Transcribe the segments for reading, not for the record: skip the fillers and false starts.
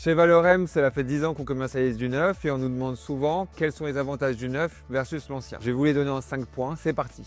Chez Valorem, cela fait 10 ans qu'on commercialise du neuf et on nous demande souvent quels sont les avantages du neuf versus l'ancien. Je vais vous les donner en 5 points, c'est parti.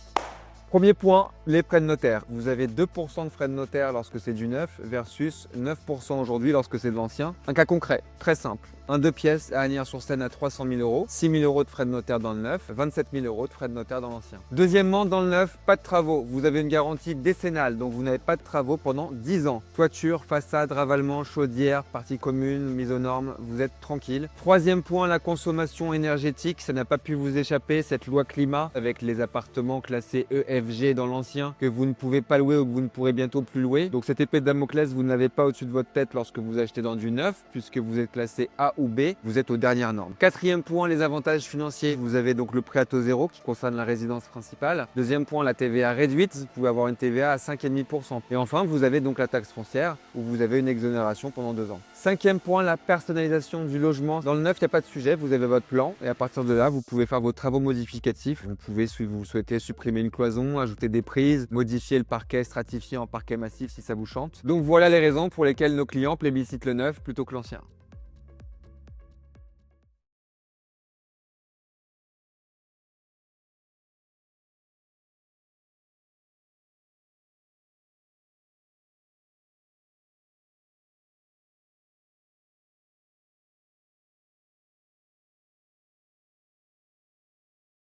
Premier point, les frais de notaire. Vous avez 2% de frais de notaire lorsque c'est du neuf versus 9% aujourd'hui lorsque c'est de l'ancien. Un cas concret, très simple. Un 2 pièces à Agnières-sur-Seine à 300 000 €, 6 000 € de frais de notaire dans le neuf, 27 000 € de frais de notaire dans l'ancien. Deuxièmement, dans le neuf, pas de travaux. Vous avez une garantie décennale, donc vous n'avez pas de travaux pendant 10 ans. Toiture, façade, ravalement, chaudière, partie commune, mise aux normes, vous êtes tranquille. Troisième point, la consommation énergétique. Ça n'a pas pu vous échapper, cette loi climat, avec les appartements classés EFG dans l'ancien, que vous ne pouvez pas louer ou que vous ne pourrez bientôt plus louer. Donc cette épée de Damoclès, vous ne l'avez pas au-dessus de votre tête lorsque vous achetez dans du neuf, puisque vous êtes classé A ou B, vous êtes aux dernières normes. Quatrième point, les avantages financiers. Vous avez donc le prêt à taux zéro qui concerne la résidence principale. Deuxième point, la TVA réduite. Vous pouvez avoir une TVA à 5,5%. Et enfin, vous avez donc la taxe foncière où vous avez une exonération pendant 2 ans. Cinquième point, la personnalisation du logement. Dans le neuf, il n'y a pas de sujet. Vous avez votre plan et à partir de là, vous pouvez faire vos travaux modificatifs. Vous pouvez, si vous souhaitez, supprimer une cloison, ajouter des prises, modifier le parquet, stratifier en parquet massif si ça vous chante. Donc voilà les raisons pour lesquelles nos clients plébiscitent le neuf plutôt que l'ancien.